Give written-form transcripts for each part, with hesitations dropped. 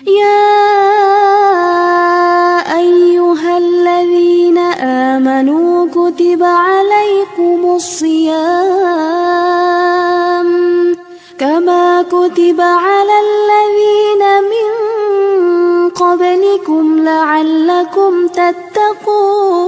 يا أيها الذين آمنوا كتب عليكم الصيام كما كتب على الذين من قبلكم لعلكم تتقون.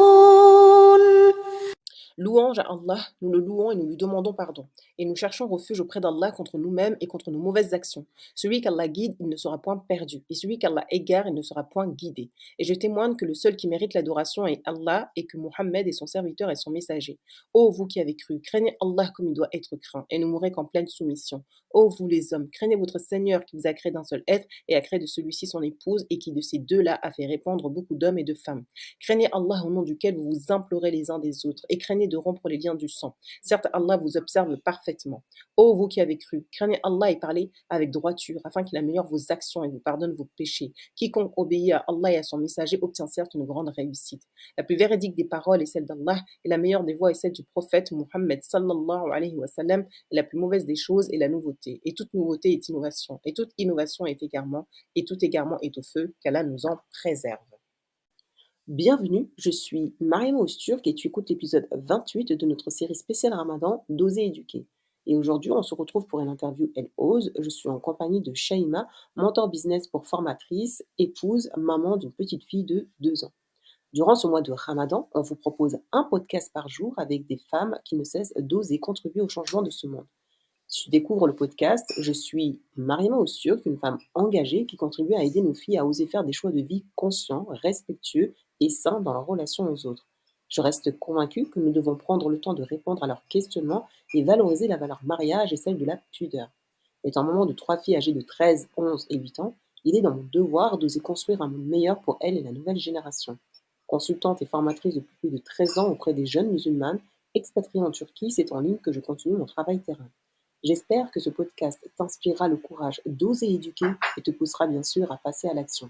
Louange à Allah, nous le louons et nous lui demandons pardon. Et nous cherchons refuge auprès d'Allah contre nous-mêmes et contre nos mauvaises actions. Celui qu'Allah guide, il ne sera point perdu. Et celui qu'Allah égare, il ne sera point guidé. Et je témoigne que le seul qui mérite l'adoration est Allah et que Muhammad est son serviteur et son messager. Ô vous qui avez cru, craignez Allah comme il doit être craint et ne mourrez qu'en pleine soumission. Ô vous les hommes, craignez votre Seigneur qui vous a créé d'un seul être et a créé de celui-ci son épouse et qui de ces deux-là a fait répandre beaucoup d'hommes et de femmes. Craignez Allah au nom duquel vous vous implorez les uns des autres et craignez de rompre les liens du sang. Certes, Allah vous observe parfaitement. Ô vous qui avez cru, craignez Allah et parlez avec droiture afin qu'il améliore vos actions et vous pardonne vos péchés. Quiconque obéit à Allah et à son messager obtient certes une grande réussite. La plus véridique des paroles est celle d'Allah et la meilleure des voies est celle du prophète Muhammad sallallahu alayhi wa sallam et la plus mauvaise des choses est la nouveauté. Et toute nouveauté est innovation. Et toute innovation est égarement. Et tout égarement est au feu, qu'Allah nous en préserve. Bienvenue, je suis Mariam Ousturk et tu écoutes l'épisode 28 de notre série spéciale Ramadan d'Oser éduquer. Et aujourd'hui, on se retrouve pour une interview Elle Ose. Je suis en compagnie de Shaima, mentor business pour formatrice, épouse, maman d'une petite fille de 2 ans. Durant ce mois de Ramadan, on vous propose un podcast par jour avec des femmes qui ne cessent d'oser contribuer au changement de ce monde. Si tu découvres le podcast, je suis Mariama Ousturk, une femme engagée qui contribue à aider nos filles à oser faire des choix de vie conscients, respectueux et sains dans leur relation aux autres. Je reste convaincue que nous devons prendre le temps de répondre à leurs questionnements et valoriser la valeur mariage et celle de la pudeur. Étant maman de 3 filles âgées de 13, 11 et 8 ans, il est dans mon devoir d'oser construire un monde meilleur pour elles et la nouvelle génération. Consultante et formatrice depuis plus de 13 ans auprès des jeunes musulmanes expatriées en Turquie, c'est en ligne que je continue mon travail terrain. J'espère que ce podcast t'inspirera le courage d'oser éduquer et te poussera bien sûr à passer à l'action.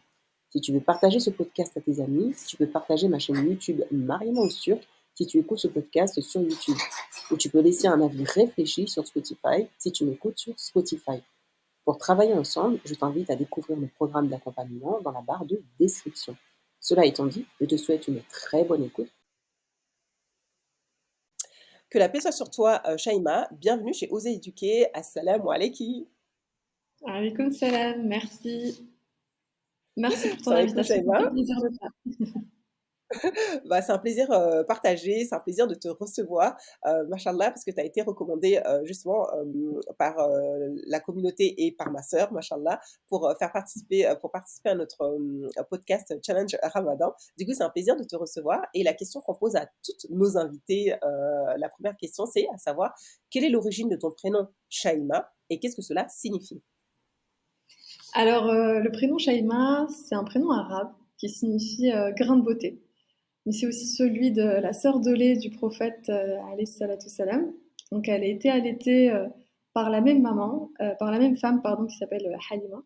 Si tu veux partager ce podcast à tes amis, tu peux partager ma chaîne YouTube Mariama Ousturk si tu écoutes ce podcast sur YouTube. Ou tu peux laisser un avis réfléchi sur Spotify si tu m'écoutes sur Spotify. Pour travailler ensemble, je t'invite à découvrir mon programme d'accompagnement dans la barre de description. Cela étant dit, je te souhaite une très bonne écoute. Que la paix soit sur toi, Shaima. Bienvenue chez Oser éduquer. Assalamu alaikum. Alaykoum salam, merci. Merci pour ton Salam alaikum, invitation, ça me Shaima. fait plaisir de faire. C'est un plaisir partagé, c'est un plaisir de te recevoir, machallah, parce que tu as été recommandée justement par la communauté et par ma sœur, machallah, pour participer à notre podcast Challenge Ramadan. Du coup, c'est un plaisir de te recevoir. Et la question qu'on pose à toutes nos invitées, la première question, c'est à savoir quelle est l'origine de ton prénom Shaima et qu'est-ce que cela signifie? Alors, le prénom Shaima, c'est un prénom arabe qui signifie grain de beauté. Mais c'est aussi celui de la sœur de lait du prophète, alayhi salatu salam. Donc, elle a été allaitée par la même maman, par la même femme, pardon, qui s'appelle Halima.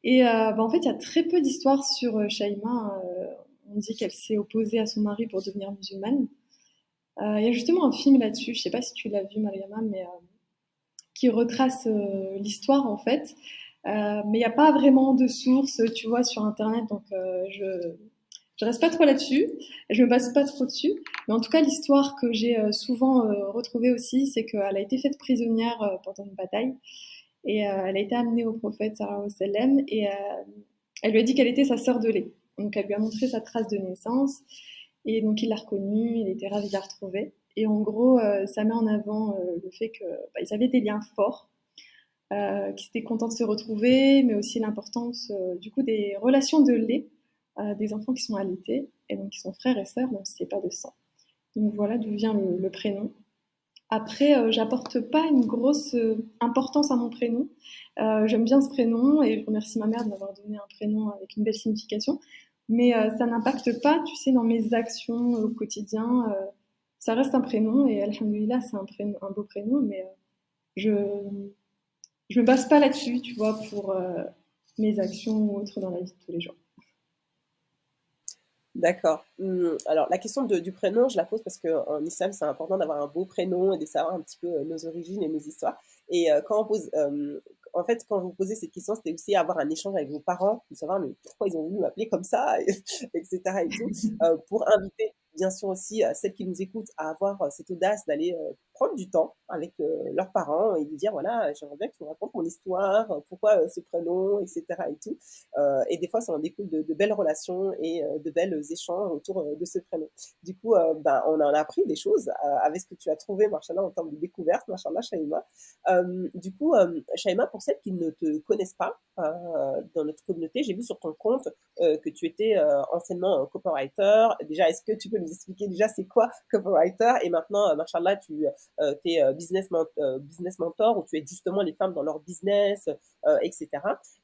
Et en fait, il y a très peu d'histoires sur Shaima. On dit qu'elle s'est opposée à son mari pour devenir musulmane. Il y a justement un film là-dessus, je sais pas si tu l'as vu, Mariama, mais qui retrace l'histoire en fait. Mais il n'y a pas vraiment de sources, tu vois, sur Internet, donc je reste pas trop là-dessus, je me base pas trop dessus. Mais en tout cas, l'histoire que j'ai souvent retrouvée aussi, c'est qu'elle a été faite prisonnière pendant une bataille et elle a été amenée au prophète sallallahu alayhi wa sallam et elle lui a dit qu'elle était sa sœur de lait. Donc elle lui a montré sa trace de naissance et donc il l'a reconnue, il était ravi de la retrouver. Et en gros, ça met en avant le fait qu'ils avaient des liens forts, qu'ils étaient contents de se retrouver, mais aussi l'importance du coup des relations de lait des enfants qui sont allaités et donc qui sont frères et sœurs, même si c'est pas de sang. Donc voilà d'où vient le prénom. Après, j'apporte pas une grosse importance à mon prénom. J'aime bien ce prénom et je remercie ma mère de m'avoir donné un prénom avec une belle signification. Mais ça n'impacte pas, tu sais, dans mes actions au quotidien. Ça reste un prénom et alhamdoulilah, c'est un beau prénom, mais je me base pas là-dessus, tu vois, pour mes actions ou autres dans la vie de tous les jours. D'accord. Alors, la question du prénom, je la pose parce qu'en islam, c'est important d'avoir un beau prénom et de savoir un petit peu nos origines et nos histoires. Et en fait, quand je vous posais cette question, c'était aussi avoir un échange avec vos parents, de savoir mais pourquoi ils ont voulu m'appeler comme ça, etc. et tout, pour inviter bien sûr aussi celles qui nous écoutent à avoir cette audace d'aller prendre du temps avec leurs parents et de dire voilà, j'aimerais bien que tu me racontes mon histoire, pourquoi ce prénom, etc. et tout. Et des fois, ça en découle de belles relations et de belles échanges autour de ce prénom. Du coup, ben, on en a appris des choses avec ce que tu as trouvé, Marchallah, en termes de découverte, Marchallah, Shaima. Du coup, Shaima, pour celles qui ne te connaissent pas dans notre communauté, j'ai vu sur ton compte que tu étais anciennement copywriter. Déjà, est-ce que tu peux nous expliquer déjà c'est quoi copywriter? Et maintenant, Marchallah, tu es business mentor où tu aides justement les femmes dans leur business, etc.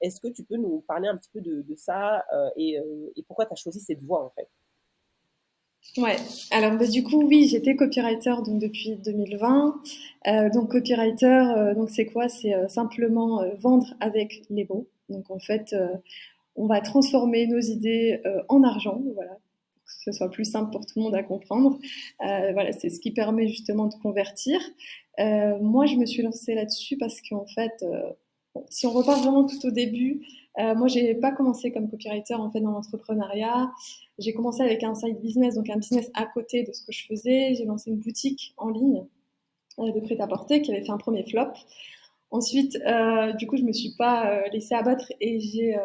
Est-ce que tu peux nous parler un petit peu de ça et pourquoi tu as choisi cette voie en fait? Ouais, alors bah, du coup, oui, j'étais copywriter donc depuis 2020. Donc copywriter, donc c'est quoi? C'est simplement vendre avec les mots. Donc en fait, on va transformer nos idées en argent, voilà, pour que ce soit plus simple pour tout le monde à comprendre. Voilà, c'est ce qui permet justement de convertir. Moi, je me suis lancée là-dessus parce qu'en fait, bon, si on repart vraiment tout au début, moi, j'ai pas commencé comme copywriter en fait dans l'entrepreneuriat. J'ai commencé avec un side business, donc un business à côté de ce que je faisais. J'ai lancé une boutique en ligne de prêt-à-porter qui avait fait un premier flop. Ensuite, du coup, je me suis pas laissée abattre et j'ai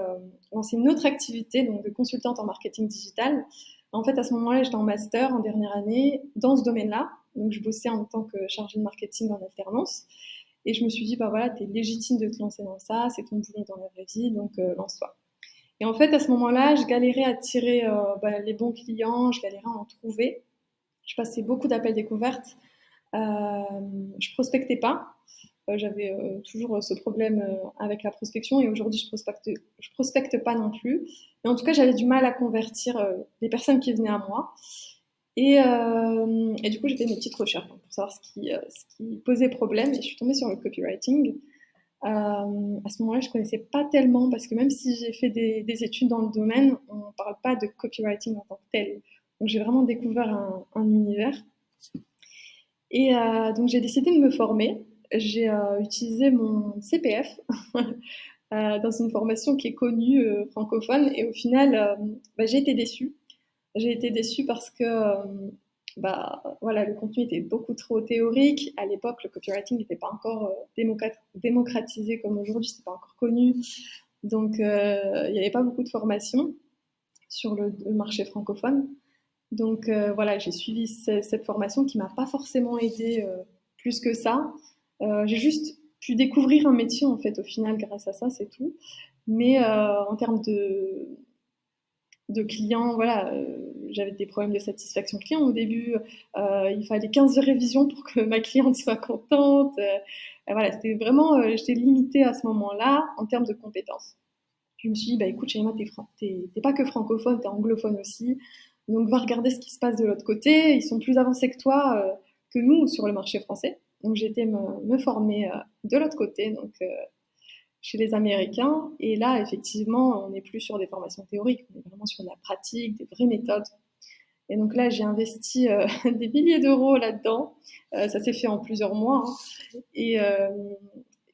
lancé une autre activité, donc de consultante en marketing digital. En fait, à ce moment-là, j'étais en master en dernière année dans ce domaine-là. Donc, je bossais en tant que chargée de marketing en alternance. Et je me suis dit, bah voilà, t'es légitime de te lancer dans ça, c'est ton boulot dans la vraie vie, donc lance-toi. Et en fait, à ce moment-là, je galérais à tirer les bons clients, je galérais à en trouver. Je passais beaucoup d'appels découvertes. Je prospectais pas. J'avais toujours ce problème avec la prospection et aujourd'hui je prospecte pas non plus. Mais en tout cas, j'avais du mal à convertir les personnes qui venaient à moi. Et du coup, j'ai fait mes petites recherches pour savoir ce qui posait problème et je suis tombée sur le copywriting. À ce moment-là, je connaissais pas tellement parce que même si j'ai fait des études dans le domaine, on ne parle pas de copywriting en tant que tel. Donc j'ai vraiment découvert un univers. Et donc j'ai décidé de me former. J'ai utilisé mon CPF dans une formation qui est connue francophone et au final, j'ai été déçue. J'ai été déçue parce que voilà, le contenu était beaucoup trop théorique. À l'époque, le copywriting n'était pas encore démocratisé comme aujourd'hui, c'était pas encore connu. Donc, il n'y avait pas beaucoup de formations sur le marché francophone. Donc, voilà, j'ai suivi cette formation qui m'a pas forcément aidée plus que ça. J'ai juste pu découvrir un métier, en fait, au final, grâce à ça, c'est tout. Mais en termes de clients, voilà, j'avais des problèmes de satisfaction client au début. Il fallait 15 révisions pour que ma cliente soit contente. Voilà, c'était vraiment, j'étais limitée à ce moment-là en termes de compétences. Je me suis dit, bah écoute, Shaima, t'es pas que francophone, t'es anglophone aussi. Donc va regarder ce qui se passe de l'autre côté. Ils sont plus avancés que toi, que nous sur le marché français. Donc j'ai été me former de l'autre côté. Donc chez les Américains. Et là, effectivement, on n'est plus sur des formations théoriques, on est vraiment sur de la pratique, des vraies méthodes. Et donc là, j'ai investi des milliers d'euros là-dedans. Ça s'est fait en plusieurs mois. Hein. Et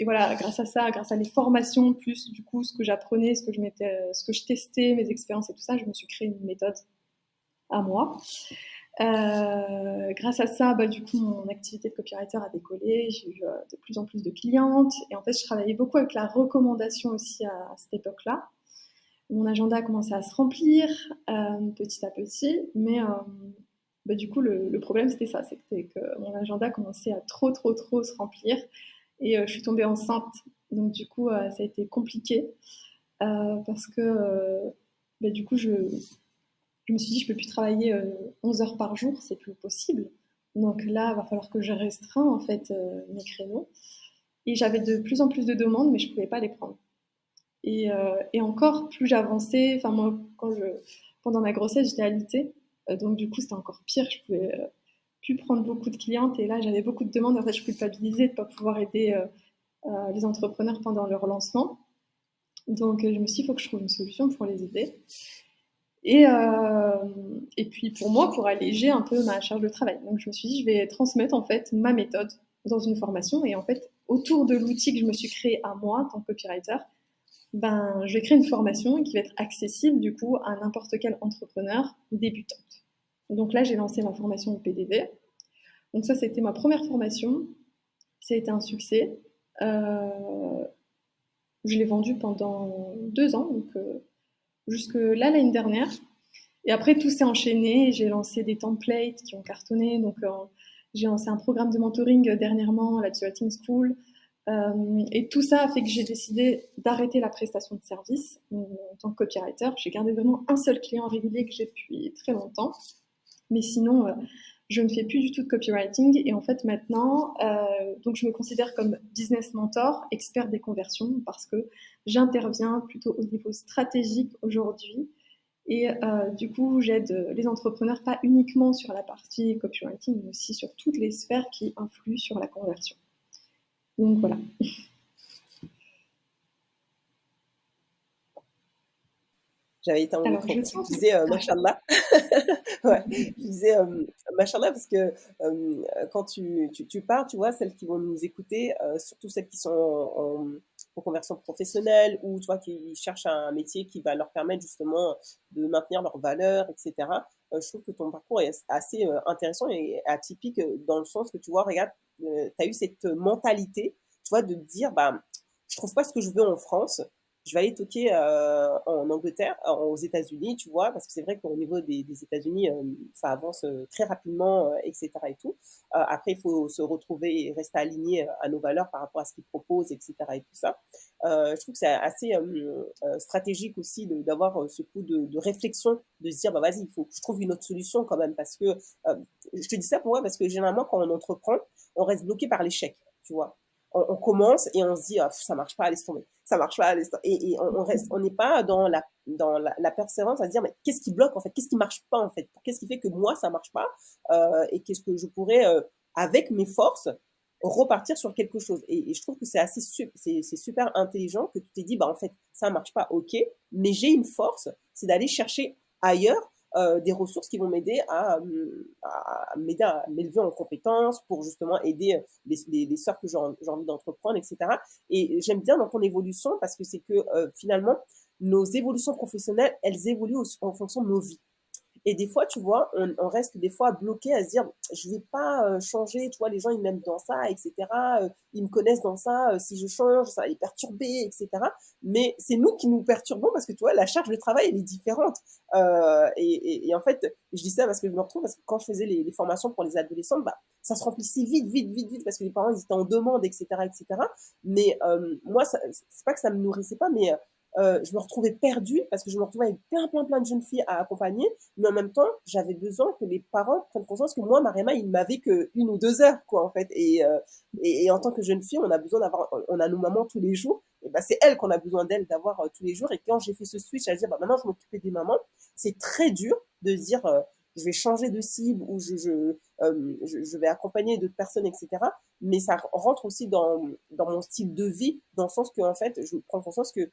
voilà, grâce à ça, grâce à les formations, plus du coup ce que j'apprenais, ce que je testais, mes expériences et tout ça, je me suis créé une méthode à moi. Grâce à ça, du coup, mon activité de copywriter a décollé. J'ai eu de plus en plus de clientes. Et en fait, je travaillais beaucoup avec la recommandation aussi à cette époque-là. Mon agenda a commencé à se remplir petit à petit. Mais du coup, le problème, c'était ça. C'était que mon agenda commençait à trop se remplir. Et je suis tombée enceinte. Donc, du coup, ça a été compliqué. Parce que, du coup, je me suis dit, je peux plus travailler 11 heures par jour, c'est plus possible. Donc là, il va falloir que je restreins en fait mes créneaux. Et j'avais de plus en plus de demandes, mais je pouvais pas les prendre. Et encore, plus j'avançais, enfin moi, pendant ma grossesse, j'étais alitée, donc du coup, c'était encore pire. Je pouvais plus prendre beaucoup de clientes, et là, j'avais beaucoup de demandes. En fait, je culpabilisais de ne pas pouvoir aider les entrepreneurs pendant leur lancement. Donc, je me suis dit, il faut que je trouve une solution pour les aider. Et puis pour moi, pour alléger un peu ma charge de travail. Donc je me suis dit, je vais transmettre en fait ma méthode dans une formation et en fait autour de l'outil que je me suis créé à moi en tant que copywriter, je vais créer une formation qui va être accessible du coup à n'importe quel entrepreneur débutante. Donc là, j'ai lancé ma formation au PDV. Donc ça, c'était ma première formation. Ça a été un succès. Je l'ai vendue pendant 2 ans, donc jusque là l'année dernière. Et après, tout s'est enchaîné. J'ai lancé des templates qui ont cartonné. Donc, j'ai lancé un programme de mentoring dernièrement, la Writing School. Et tout ça a fait que j'ai décidé d'arrêter la prestation de service en tant que copywriter. J'ai gardé vraiment un seul client régulier que j'ai depuis très longtemps. Mais sinon, je ne fais plus du tout de copywriting. Et en fait, maintenant, donc je me considère comme business mentor, expert des conversions, parce que j'interviens plutôt au niveau stratégique aujourd'hui. Et du coup, j'aide les entrepreneurs pas uniquement sur la partie copywriting, mais aussi sur toutes les sphères qui influent sur la conversion. Donc voilà. J'avais été en Alors, micro. je Je sens disais Machallah. Ouais, je disais Machallah parce que quand tu pars, tu vois, celles qui vont nous écouter, surtout celles qui sont en conversion professionnelle ou tu vois, qui cherchent un métier qui va leur permettre justement de maintenir leurs valeurs, etc. Je trouve que ton parcours est assez intéressant et atypique dans le sens que tu vois, regarde, tu as eu cette mentalité, tu vois, de dire, bah, je trouve pas ce que je veux en France, je vais aller toquer en Angleterre, aux États-Unis, tu vois, parce que c'est vrai qu'au niveau des États-Unis, ça avance très rapidement, etc. et tout. Après, il faut se retrouver et rester aligné à nos valeurs par rapport à ce qu'ils proposent, etc. et tout ça. Je trouve que c'est assez stratégique aussi d'avoir ce coup de réflexion, de se dire, bah vas-y, il faut que je trouve une autre solution quand même, parce que je te dis ça pour moi, parce que généralement, quand on entreprend, on reste bloqué par l'échec, tu vois. On commence et on se dit, ah, ça marche pas, laisse tomber. Ça marche pas, laisse tomber. Et on reste, on n'est pas dans la persévérance à se dire, mais qu'est-ce qui bloque en fait? Qu'est-ce qui marche pas en fait? Qu'est-ce qui fait que moi ça marche pas? Et qu'est-ce que je pourrais, avec mes forces, repartir sur quelque chose? Et je trouve que c'est assez, c'est super intelligent que tu t'es dit, bah en fait, ça marche pas, ok, mais j'ai une force, c'est d'aller chercher ailleurs des ressources qui vont m'aider à m'aider à m'élever en compétences pour justement aider les sœurs que j'ai envie d'entreprendre, etc. Et j'aime bien dans ton évolution parce que c'est que finalement, nos évolutions professionnelles, elles évoluent en fonction de nos vies. Et des fois, tu vois, on reste des fois bloqué à se dire, je vais pas changer, tu vois, les gens, ils m'aiment dans ça, etc. Ils me connaissent dans ça, si je change, ça va les perturber, etc. Mais c'est nous qui nous perturbons parce que, tu vois, la charge de travail, elle est différente. Et en fait, je dis ça parce que je me retrouve, parce que quand je faisais les formations pour les adolescents, bah, ça se remplissait vite, vite, vite, vite, parce que les parents, ils étaient en demande, etc., etc. Mais moi, c'est pas que ça me nourrissait pas, mais je me retrouvais perdue parce que je me retrouvais avec plein, plein, plein de jeunes filles à accompagner, mais en même temps, j'avais besoin que les parents prennent conscience que moi, Mariama, il m'avait que 1 ou 2 heures, quoi, en fait. Et en tant que jeune fille, on a besoin d'avoir, on a nos mamans tous les jours, et ben, c'est elles qu'on a besoin d'elles d'avoir tous les jours. Et quand j'ai fait ce switch à dire, bah, maintenant, je m'occupais des mamans, c'est très dur de dire, je vais changer de cible ou je vais accompagner d'autres personnes, etc. Mais ça rentre aussi dans mon style de vie, dans le sens que, en fait, je prends conscience que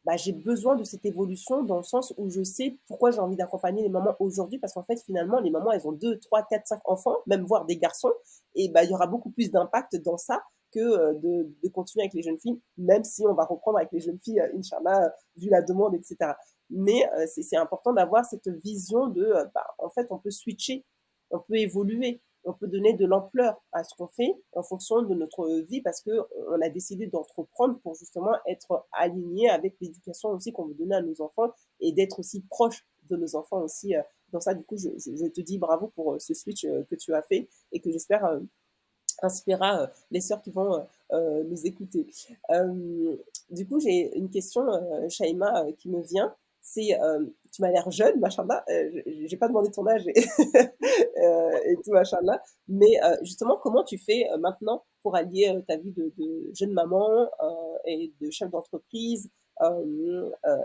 bah, j'ai besoin de cette évolution dans le sens où je sais pourquoi j'ai envie d'accompagner les mamans aujourd'hui, parce qu'en fait, finalement, les mamans, elles ont 2, 3, 4, 5 enfants, même voire des garçons, et bah, il y aura beaucoup plus d'impact dans ça que de continuer avec les jeunes filles, même si on va reprendre avec les jeunes filles, Inch'Allah, vu la demande, etc. Mais c'est important d'avoir cette vision de, bah, en fait, on peut switcher, on peut évoluer, on peut donner de l'ampleur à ce qu'on fait en fonction de notre vie parce que on a décidé d'entreprendre pour justement être aligné avec l'éducation aussi qu'on veut donner à nos enfants et d'être aussi proche de nos enfants aussi dans ça. Du coup, je te dis bravo pour ce switch que tu as fait et que j'espère inspirera les sœurs qui vont nous écouter. Du coup, j'ai une question, Shaima, qui me vient. C'est, tu m'as l'air jeune, machallah. J'ai pas demandé ton âge et tout, machallah. Mais justement, comment tu fais maintenant pour allier ta vie de jeune maman et de chef d'entreprise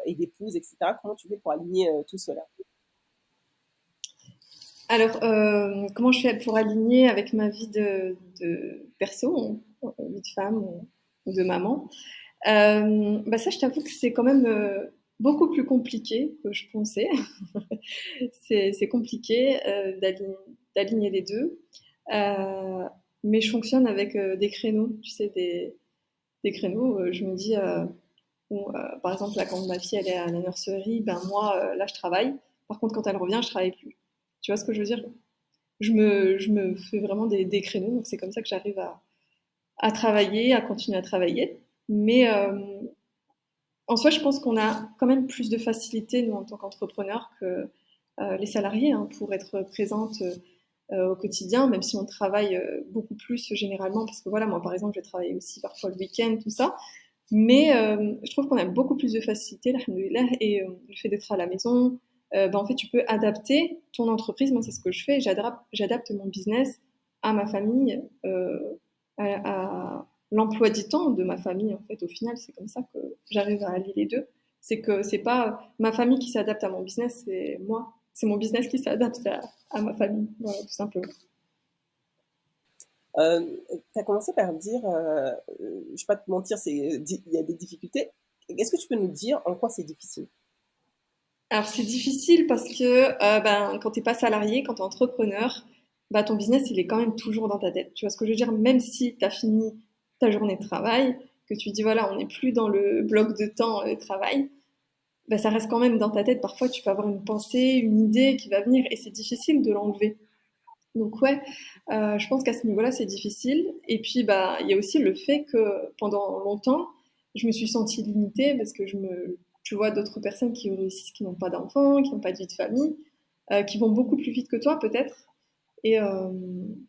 et d'épouse, etc. Comment tu fais pour aligner tout cela? Alors, comment je fais pour aligner avec ma vie de perso, vie de femme ou de maman? Ça, je t'avoue que c'est quand même beaucoup plus compliqué que je pensais. C'est compliqué d'aligner les deux. mais je fonctionne avec des créneaux, tu sais, des créneaux. Je me dis, bon, par exemple, là, quand ma fille elle est à la nurserie, ben moi, là, je travaille. Par contre, quand elle revient, je travaille plus. Tu vois ce que je veux dire? Je me fais vraiment des créneaux, donc c'est comme ça que j'arrive à travailler, à continuer à travailler. Mais en soi, je pense qu'on a quand même plus de facilité, nous, en tant qu'entrepreneurs, que les salariés, hein, pour être présente au quotidien, même si on travaille beaucoup plus généralement, parce que voilà, moi, par exemple, je travaille aussi parfois le week-end, tout ça. Mais je trouve qu'on a beaucoup plus de facilité, alhamdoulilah, et le fait d'être à la maison, ben, en fait, tu peux adapter ton entreprise. Moi, c'est ce que je fais. J'adapte mon business à ma famille, à l'emploi du temps de ma famille. En fait, au final, c'est comme ça que j'arrive à allier les deux. C'est que c'est pas ma famille qui s'adapte à mon business, c'est moi. C'est mon business qui s'adapte à ma famille. Voilà, tout simplement. Tu as commencé par dire, je ne vais pas te mentir, il y a des difficultés. Est-ce que tu peux nous dire en quoi c'est difficile? Alors c'est difficile parce que ben, quand tu n'es pas salarié, quand tu es entrepreneur, bah, ton business il est quand même toujours dans ta tête. Tu vois ce que je veux dire? Même si tu as fini ta journée de travail, que tu dis voilà, on n'est plus dans le bloc de temps de travail, bah, ça reste quand même dans ta tête. Parfois tu peux avoir une pensée, une idée qui va venir et c'est difficile de l'enlever. Donc ouais, je pense qu'à ce niveau-là c'est difficile. Et puis bah il y a aussi le fait que pendant longtemps, je me suis sentie limitée parce que tu vois d'autres personnes qui réussissent, qui n'ont pas d'enfants, qui n'ont pas de vie de famille, qui vont beaucoup plus vite que toi peut-être. Et, euh,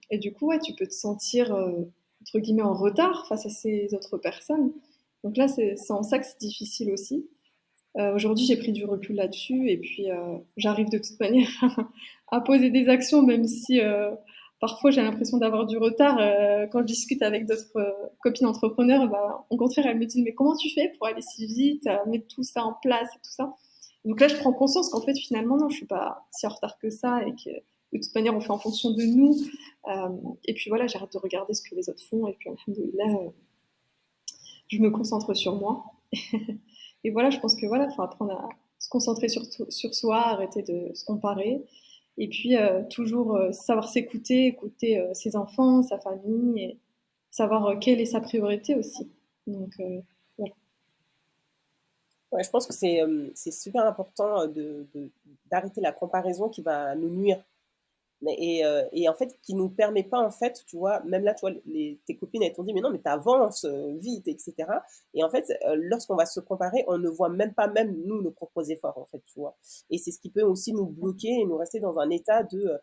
et du coup, ouais, tu peux te sentir entre guillemets en retard face à ces autres personnes. Donc là, c'est en ça que c'est difficile aussi. Aujourd'hui, j'ai pris du recul là-dessus et puis j'arrive de toute manière à poser des actions, même si parfois j'ai l'impression d'avoir du retard. Quand je discute avec d'autres copines entrepreneurs, bah, au contraire, elles me disent mais comment tu fais pour aller si vite, mettre tout ça en place et tout ça. Donc là, je prends conscience qu'en fait, finalement, non, je suis pas si en retard que ça et que de toute manière, on fait en fonction de nous. Euh, et puis voilà, j'arrête de regarder ce que les autres font et puis alhamdoulilah, je me concentre sur moi. Et voilà, je pense que voilà, faut apprendre à se concentrer sur soi, arrêter de se comparer, et puis toujours savoir s'écouter, écouter ses enfants, sa famille, et savoir quelle est sa priorité aussi. Donc voilà. Ouais, je pense que c'est super important d'arrêter la comparaison qui va nous nuire. Et en fait, qui nous permet pas, en fait, tu vois, même là, tu vois, tes copines, elles t'ont dit, mais non, mais t'avances vite, etc. Et en fait, lorsqu'on va se comparer, on ne voit même pas, même nous, nos propres efforts, en fait, tu vois. Et c'est ce qui peut aussi nous bloquer et nous rester dans un état de,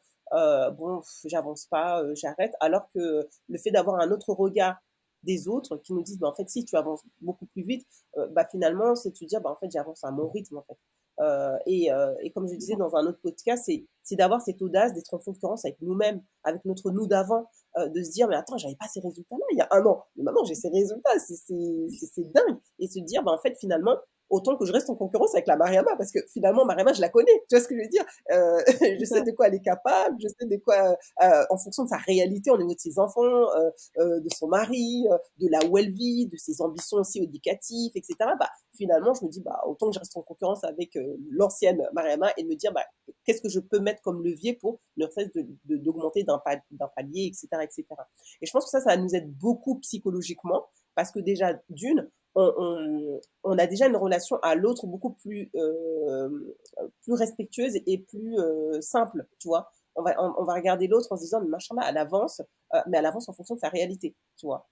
bon, j'avance pas, j'arrête, alors que le fait d'avoir un autre regard des autres qui nous disent, bah, en fait, si tu avances beaucoup plus vite, bah, finalement, c'est de se dire, bah, en fait, j'avance à mon rythme, en fait. Et comme je disais dans un autre podcast, c'est d'avoir cette audace d'être en concurrence avec nous-mêmes, avec notre nous d'avant, de se dire, mais attends, j'avais pas ces résultats-là il y a un an, mais maintenant j'ai ces résultats, c'est dingue. Et se dire, bah, en fait, finalement, autant que je reste en concurrence avec la Mariama, parce que finalement, Mariama, je la connais, tu vois ce que je veux dire? Je C'est sais ça. de quoi elle est capable, je sais de quoi, en fonction de sa réalité au niveau de ses enfants, de son mari, de là où elle vit, de ses ambitions aussi éducatives, etc. Bah, finalement, je me dis, bah, autant que je reste en concurrence avec l'ancienne Mariama et de me dire, bah, qu'est-ce que je peux mettre comme levier pour ne cesse d'augmenter d'un palier, etc., etc. Et je pense que ça nous aide beaucoup psychologiquement parce que déjà, d'une, on a déjà une relation à l'autre beaucoup plus respectueuse et plus simple, tu vois. On va regarder l'autre en se disant, mais machin, elle avance, mais elle avance en fonction de sa réalité, tu vois.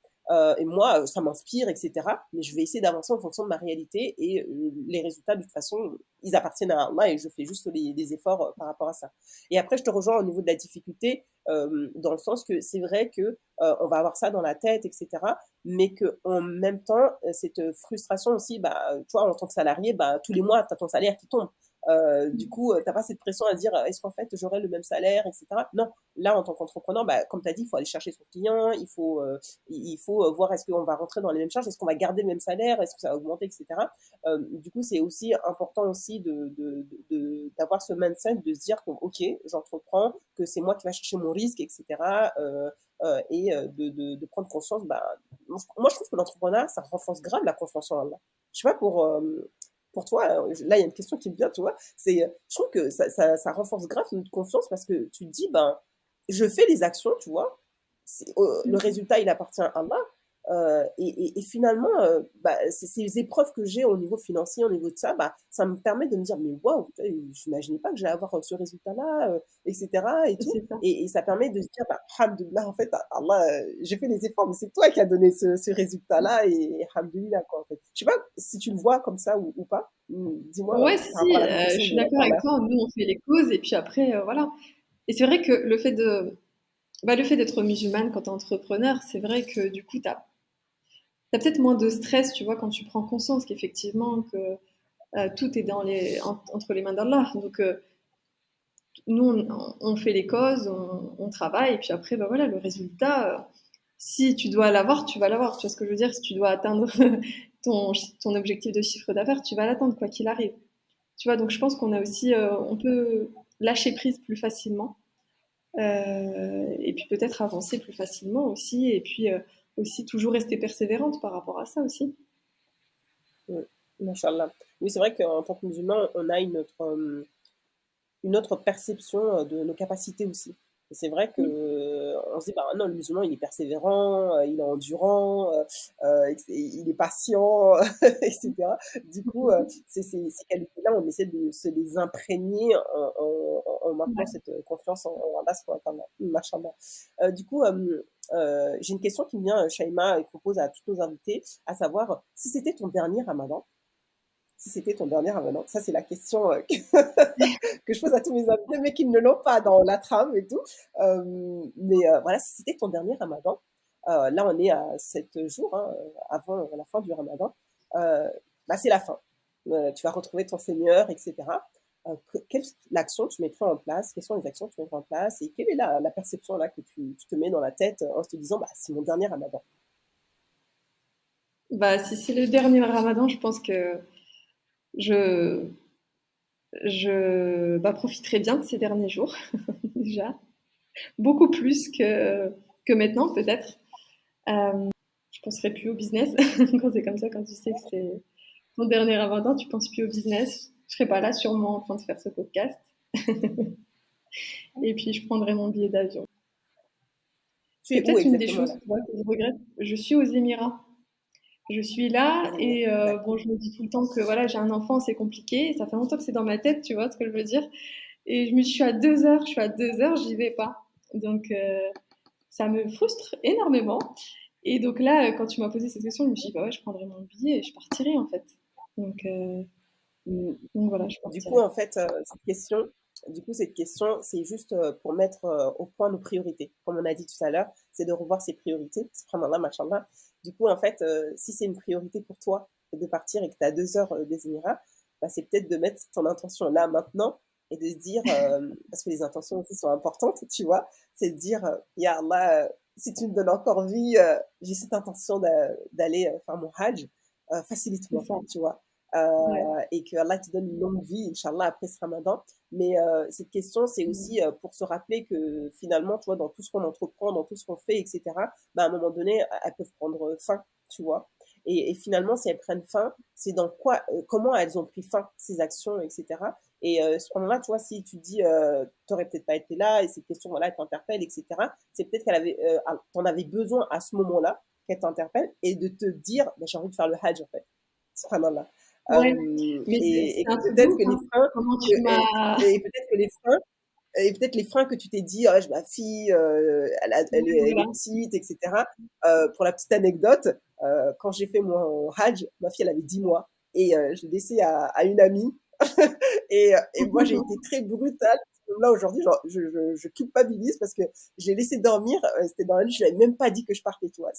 Et moi, ça m'inspire, etc. Mais je vais essayer d'avancer en fonction de ma réalité et les résultats, de toute façon, ils appartiennent à Allah et je fais juste les efforts par rapport à ça. Et après, je te rejoins au niveau de la difficulté, dans le sens que c'est vrai que on va avoir ça dans la tête, etc. Mais que en même temps, cette frustration aussi, bah, tu vois, en tant que salarié, bah, tous les mois, tu as ton salaire qui tombe. Du coup, t'as pas cette pression à dire est-ce qu'en fait j'aurai le même salaire, etc. Non, là en tant qu'entrepreneur, bah, comme tu as dit, il faut aller chercher son client, il faut voir est-ce qu'on va rentrer dans les mêmes charges, est-ce qu'on va garder le même salaire, est-ce que ça va augmenter, etc. Du coup, c'est aussi important aussi d'avoir ce mindset, de se dire que ok, j'entreprends, que c'est moi qui va chercher mon risque, etc. De prendre conscience. Bah, moi, je trouve que l'entrepreneuriat, ça renforce grave la confiance en Allah. Je sais pas pour toi, là, il y a une question qui me vient, tu vois. Je trouve que ça renforce grave notre confiance parce que tu te dis, ben, je fais les actions, tu vois. le résultat, il appartient à Allah. Et finalement, ces épreuves que j'ai au niveau financier, au niveau de ça, ça me permet de me dire, mais waouh, je n'imaginais pas que j'allais avoir ce résultat-là, etc. Et tout. C'est ça. Et ça permet de se dire, alhamdoulilah, en fait, Allah, j'ai fait les efforts, mais c'est toi qui as donné ce résultat-là, et alhamdoulilah, quoi, en fait. Je sais pas si tu le vois comme ça ou pas. Dis-moi Ouais, si, par si, rapport à la je réflexion suis de d'accord avec Inch'Allah. toi. Nous, on fait les causes et puis après, voilà. Et c'est vrai que le fait d'être musulmane quand tu es entrepreneur, c'est vrai que du coup, tu as peut-être moins de stress, tu vois, quand tu prends conscience qu'effectivement, que tout est entre les mains d'Allah. Donc, nous, on fait les causes, on travaille, et puis après, bah voilà, le résultat, si tu dois l'avoir, tu vas l'avoir. Tu vois ce que je veux dire? Si tu dois atteindre ton objectif de chiffre d'affaires, tu vas l'atteindre, quoi qu'il arrive. Tu vois, donc je pense qu'on a aussi, on peut lâcher prise plus facilement, et puis peut-être avancer plus facilement aussi, et puis aussi toujours rester persévérante par rapport à ça aussi. Mm. Mashallah. Oui, c'est vrai qu'en tant que musulman, on a une autre perception de nos capacités aussi. Et c'est vrai que Mm. on se dit, bah non, le musulman, il est persévérant, il est endurant, il est patient, etc. Du coup, ces qualités-là, on essaie de se les imprégner en maintenant Ouais. cette confiance en Allah, subhanahu wa ta'ala. Mashallah. Du coup, j'ai une question qui me vient, Shaima, et propose à tous nos invités, à savoir, si c'était ton dernier ramadan, si c'était ton dernier ramadan, ça c'est la question que je pose à tous mes invités, mais qui ne l'ont pas dans la trame et tout. Voilà, si c'était ton dernier ramadan, là on est à 7 jours hein, avant la fin du ramadan, c'est la fin. Tu vas retrouver ton Seigneur, etc. Quelle action tu mettrais en place? Quelles sont les actions que tu mettrais en place? Et quelle est la perception là que tu te mets dans la tête en te disant, c'est mon dernier ramadan? Bah, si c'est le dernier ramadan, je pense que je, je profiterai bien de ces derniers jours, déjà. Beaucoup plus que maintenant, peut-être. Je penserai plus au business. Quand c'est comme ça, quand tu sais que c'est ton dernier ramadan, tu penses plus au business. Je serai pas là, sûrement, en train de faire ce podcast. Et puis, je prendrai mon billet d'avion. Tu C'est es où peut-être une des exactement choses, là? tu vois, que je regrette. Je suis aux Émirats. Je suis là Les Émirats. et D'accord. bon, je me dis tout le temps que voilà, j'ai un enfant, c'est compliqué. Ça fait longtemps que c'est dans ma tête, tu vois ce que je veux dire. Et je suis à 2 heures, je suis à 2 heures, j'y vais pas. Donc ça me frustre énormément. Et donc là, quand tu m'as posé cette question, je me suis dit, bah ouais, je prendrais mon billet et je partirai en fait. Donc, euh, Mm. donc voilà, je Du coup, partirai. en fait, cette question, c'est juste pour mettre au point nos priorités. Comme on a dit tout à l'heure, c'est de revoir ses priorités. Subhanallah, machallah. Du coup, en fait, si c'est une priorité pour toi de partir et que tu as 2 heures des Émirats, c'est peut-être de mettre ton intention là, maintenant, et de se dire, parce que les intentions aussi sont importantes, tu vois, c'est de dire, Ya Allah, si tu me donnes encore vie, j'ai cette intention d'aller faire mon hajj, C'est facilite-moi, ça. tu vois Ouais, et que Allah te donne une longue vie, Inch'Allah, après ce ramadan. Mais cette question, c'est aussi pour se rappeler que finalement, tu vois, dans tout ce qu'on entreprend, dans tout ce qu'on fait, etc., à un moment donné, elles peuvent prendre fin, tu vois. Et finalement, si elles prennent fin, c'est dans quoi, comment elles ont pris fin, ces actions, etc. Et ce moment-là, tu vois, si tu dis, t'aurais peut-être pas été là, et cette question, voilà, elle t'interpelle, etc., c'est peut-être t'en avais besoin à ce moment-là, qu'elle t'interpelle, et de te dire, j'ai envie de faire le hajj, en fait. Subhanallah. ouais. Mais Et c'est que un truc de peut-être ouf, que les hein. freins Comment que, tu m'as. et peut-être que les freins que tu t'es dit, ah, ma fille, Ouais, elle est voilà. petite, etc. Pour la petite anecdote, quand j'ai fait mon Hajj, ma fille, elle avait 10 mois. Et je l'ai laissé à une amie. Et moi, j'ai été très brutale. Là, aujourd'hui, genre, je culpabilise parce que j'ai laissé dormir. C'était dans la nuit, je n'avais même pas dit que je partais, tu vois.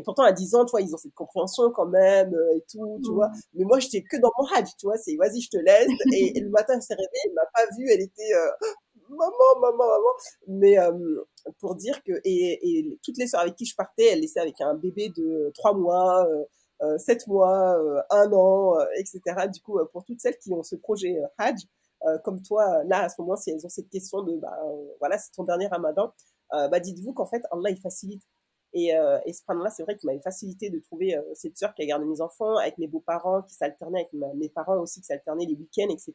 Pourtant, à 10 ans, tu vois, ils ont cette compréhension quand même et tout, tu vois. Mais moi, j'étais que dans mon Hajj, tu vois. C'est vas-y, je te laisse. Et le matin, elle s'est réveillée, elle m'a pas vue, elle était maman, maman, maman. Mais pour dire que, et toutes les sœurs avec qui je partais, elles laissaient avec un bébé de 3 mois, 7 mois, 1 an, etc. Du coup, pour toutes celles qui ont ce projet Hajj, comme toi, là, à ce moment, si elles ont cette question de, voilà, c'est ton dernier ramadan, dites-vous qu'en fait, Allah, il facilite. Et ce là c'est vrai qu'il m'avait facilité de trouver cette sœur qui a gardé mes enfants, avec mes beaux-parents qui s'alternaient, avec mes parents aussi qui s'alternaient les week-ends, etc.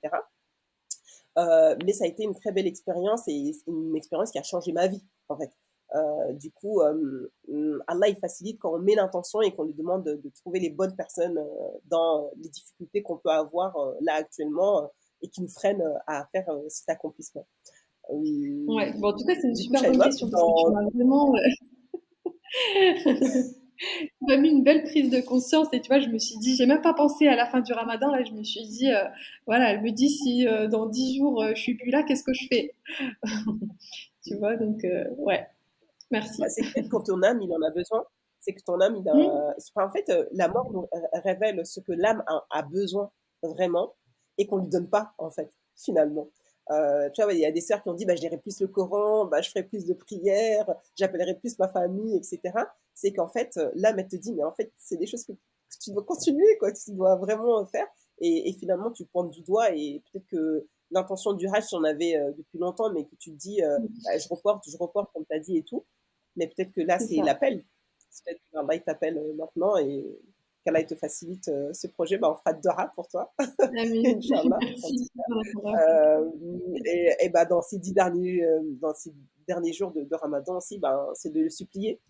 Mais ça a été une très belle expérience et une expérience qui a changé ma vie, en fait. Du coup, Allah, il facilite quand on met l'intention et qu'on lui demande de trouver les bonnes personnes dans les difficultés qu'on peut avoir là actuellement et qui nous freinent à faire cet accomplissement. Ouais, bon, en tout cas, c'est une Du coup, super bonne Shaima, question parce que tu m'as vraiment tu m'as mis une belle prise de conscience et tu vois, je me suis dit, j'ai même pas pensé à la fin du Ramadan, là, je me suis dit, voilà, elle me dit si dans 10 jours je suis plus là, qu'est-ce que je fais? Tu vois, donc ouais, bah, merci. c'est que peut-être quand ton âme, il en a besoin, c'est que ton âme, il Hmm, a... En fait, la mort nous révèle ce que l'âme a besoin vraiment et qu'on lui donne pas, en fait, finalement. Tu vois, il y a des sœurs qui ont dit, bah, je lirai plus le Coran, bah, je ferai plus de prières, j'appellerai plus ma famille, etc. C'est qu'en fait, l'âme, elle te dit, mais en fait, c'est des choses que tu dois continuer, quoi, tu dois vraiment faire. Et finalement, tu pointes du doigt et peut-être que l'intention du Hajj, tu en avais depuis longtemps, mais que tu te dis, bah, je reporte, comme tu as dit et tout. Mais peut-être que là, c'est c'est ça. l'appel. Peut-être qu'Allah, il t'appelle maintenant et qu'Allah, il te facilite ce projet. Bah, on fera de dora pour toi, Amine. Inch'Allah. Merci. pour répondre. Euh, et bah, dans ces dans ces derniers jours de Ramadan aussi, bah, c'est de le supplier,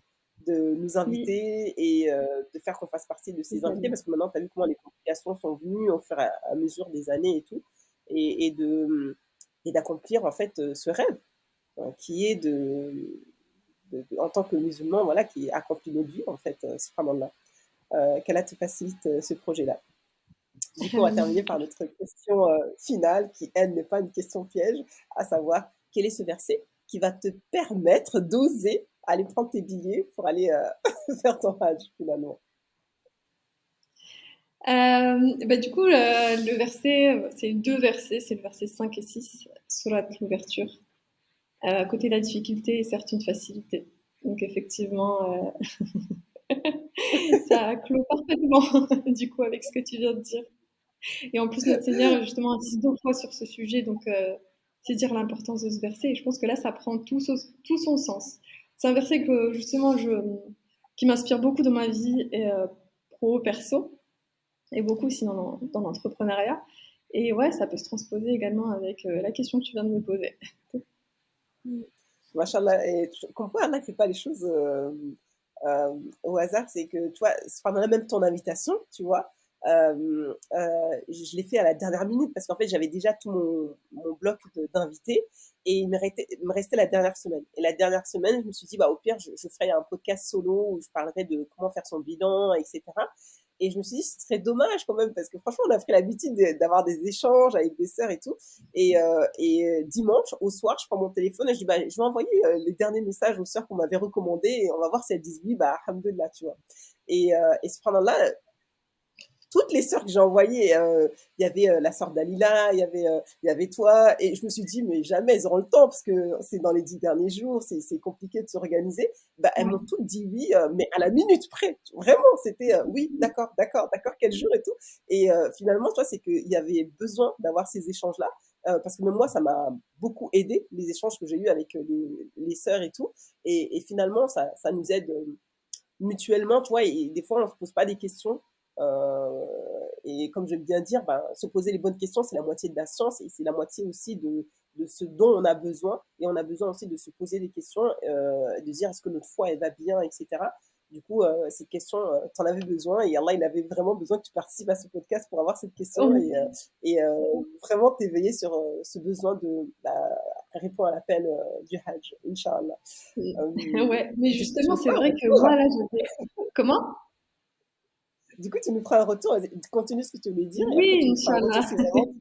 de nous Oui, inviter et de faire qu'on fasse partie de ces invités totalement. parce que maintenant, tu as vu comment les complications sont venues au fur et à mesure des années et tout, et, et de, et d'accomplir en fait ce rêve qui est en tant que musulman, voilà, qui accomplit notre vie, en fait, subhanallah. Qu'Allah te facilite ce projet-là. Du coup, on va Amine. terminer par notre question finale, qui, elle, n'est pas une question piège, à savoir, quel est ce verset qui va te permettre d'oser aller prendre tes billets pour aller faire ton hajj, finalement. Bah, du coup, le verset, c'est deux versets, c'est le verset 5 et 6, surat l'ouverture. À côté de la difficulté est certes une facilité. Donc effectivement, ça clôt parfaitement du coup avec ce que tu viens de dire. Et en plus, notre Seigneur justement insiste deux fois sur ce sujet, donc c'est dire l'importance de ce verset. Et je pense que là, ça prend tout son sens. C'est un verset que justement qui m'inspire beaucoup dans ma vie et, pro perso et beaucoup aussi dans l'entrepreneuriat. Et ouais, ça peut se transposer également avec la question que tu viens de me poser. Machallah, et comme quoi Allah ne fait pas les choses au hasard, c'est que, tu vois, pendant même ton invitation, tu vois, je l'ai fait à la dernière minute parce qu'en fait, j'avais déjà tout mon bloc d'invités et il me restait la dernière semaine. Et la dernière semaine, je me suis dit, bah, au pire, je ferai un podcast solo où je parlerai de comment faire son bilan, etc. Et je me suis dit, ce serait dommage quand même, parce que franchement, on a pris l'habitude d'avoir des échanges avec des sœurs et tout. Et dimanche, au soir, je prends mon téléphone et je dis, bah, je vais envoyer les derniers messages aux sœurs qu'on m'avait recommandés et on va voir si elles disent oui, bah, alhamdoulilah, tu vois. Et subhanallah, toutes les sœurs que j'ai envoyées, il y avait la sœur d'Alila, il y avait toi, et je me suis dit, mais jamais elles auront le temps, parce que c'est dans les 10 derniers jours, c'est compliqué de s'organiser. Bah, elles Ouais. m'ont toutes dit oui, mais à la minute près. Vraiment, c'était oui, d'accord, d'accord, d'accord, quel jour et tout. Et finalement, toi, c'est qu'il y avait besoin d'avoir ces échanges-là, parce que même moi, ça m'a beaucoup aidé, les échanges que j'ai eus avec les sœurs et tout. Et finalement, ça nous aide mutuellement, tu vois, et des fois, on ne se pose pas des questions. Euh, et comme je veux bien dire, ben, se poser les bonnes questions, c'est la moitié de la science et c'est la moitié aussi de ce dont on a besoin. Et on a besoin aussi de se poser des questions, de dire est-ce que notre foi, elle va bien, etc. Du coup, ces questions, tu en avais besoin et Allah, il avait vraiment besoin que tu participes à ce podcast pour avoir cette question et vraiment t'éveiller sur ce besoin de répondre à l'appel du Hajj, Inch'Allah. Ouais, mais Du coup, tu justement, nous c'est feras un vrai que retour. moi, là, j'étais... Comment? Du coup, tu nous feras un retour. Continue ce que tu voulais dire et après, Oui, tu nous feras un retour Inch'Allah. si vraiment.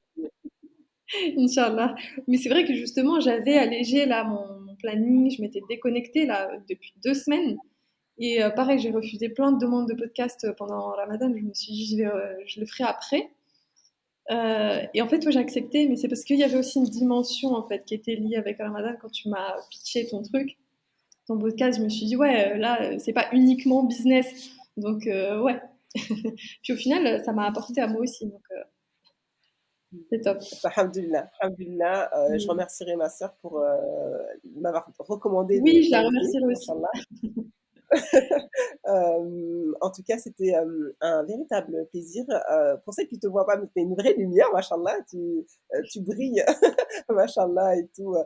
Inch'Allah. Mais c'est vrai que justement, j'avais allégé là mon planning, je m'étais déconnectée là depuis 2 semaines. Et pareil, j'ai refusé plein de demandes de podcast pendant Ramadan. Je me suis dit, je le ferai après. Et en fait, ouais, j'ai accepté, mais c'est parce qu'il y avait aussi une dimension en fait qui était liée avec Ramadan quand tu m'as pitché ton truc, ton podcast. Je me suis dit, ouais, là, c'est pas uniquement business. Donc, ouais. Puis au final, ça m'a apporté à moi aussi. Donc, c'est top. Alhamdulillah, alhamdulillah. Je Mm. remercierai ma sœur pour m'avoir recommandé de Oui, je la t'inviter, remercierai aussi. Inch'Allah. En tout cas, c'était un véritable plaisir. Pour ceux qui ne te voient pas, mais tu es une vraie lumière, machallah. Tu brilles, machallah, et tout.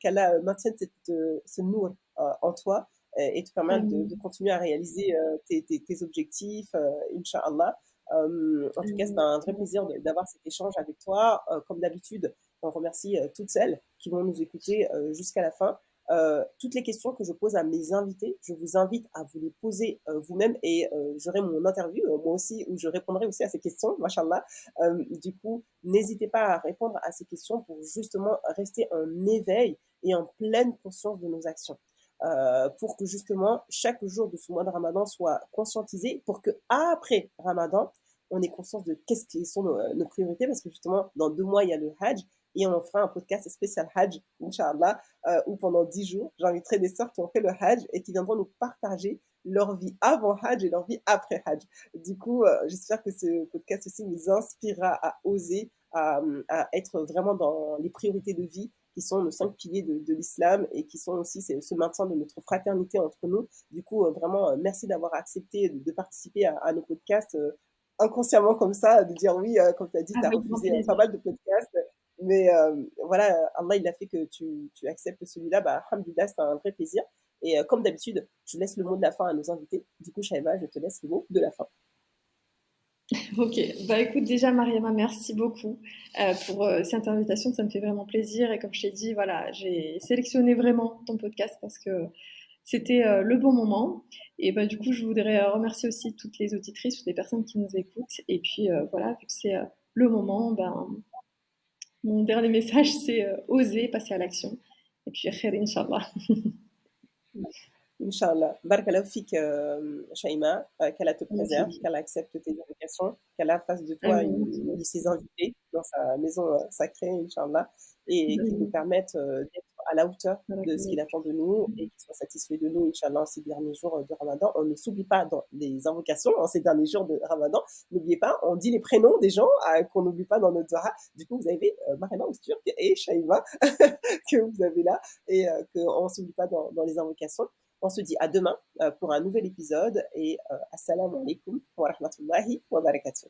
Qu'Allah maintienne ce nour en toi et te permettre de Amin. continuer à réaliser tes objectifs, Inch'Allah. En tout cas, c'est Amin. un vrai plaisir d'avoir cet échange avec toi. Comme d'habitude, on remercie toutes celles qui vont nous écouter jusqu'à la fin. Toutes les questions que je pose à mes invités, je vous invite à vous les poser vous-même et j'aurai mon interview, moi aussi, où je répondrai aussi à ces questions, machallah. Du coup, n'hésitez pas à répondre à ces questions pour justement rester en éveil et en pleine conscience de nos actions. Pour que justement chaque jour de ce mois de Ramadan soit conscientisé, pour que après Ramadan, on ait conscience de qu'est-ce qui sont nos priorités, parce que justement, dans 2 mois, il y a le Hajj, et on fera un podcast spécial Hajj, Inch'Allah, où pendant 10 jours, j'inviterai des sœurs qui ont fait le Hajj et qui viendront nous partager leur vie avant Hajj et leur vie après Hajj. Du coup, j'espère que ce podcast aussi nous inspirera à oser, à être vraiment dans les priorités de vie qui sont nos 5 piliers de l'islam et qui sont aussi ce maintien de notre fraternité entre nous. Du coup, vraiment, merci d'avoir accepté de participer à nos podcasts inconsciemment comme ça, de dire oui, comme tu as dit, tu as Avec grand refusé pas plaisir. mal de podcasts. Mais voilà, Allah, il a fait que tu acceptes celui-là. Bah, alhamdoulilah, c'est un vrai plaisir. Et comme d'habitude, je laisse le mot de la fin à nos invités. Du coup, Shaima, je te laisse le mot de la fin. Ok, bah écoute déjà Mariama, merci beaucoup pour cette invitation, ça me fait vraiment plaisir et comme je t'ai dit, voilà, j'ai sélectionné vraiment ton podcast parce que c'était le bon moment et bah du coup je voudrais remercier aussi toutes les auditrices, toutes les personnes qui nous écoutent et puis voilà, vu que c'est le moment, ben, mon dernier message c'est oser passer à l'action et puis khair Inch'Allah. Inch'Allah. Barakallahu fik, Shaima, qu'Allah te Merci. préserve, qu'Allah accepte tes invocations, qu'Allah fasse de toi Amin, une de ses invités dans sa maison sacrée, Inch'Allah, et qu'il nous amin. permette d'être à la hauteur de ce qu'il Barakallahu. attend de nous et qu'il soit satisfait de nous, Inch'Allah, en ces derniers jours de Ramadan. On ne s'oublie pas dans les invocations en ces derniers jours de Ramadan. N'oubliez pas, on dit les prénoms des gens qu'on n'oublie pas dans notre Dora. Du coup, vous avez Mariama Ousturk et Shaima que vous avez là et qu'on ne s'oublie pas dans les invocations. On se dit à demain pour un nouvel épisode et assalamu alaikum wa rahmatullahi wa barakatuh.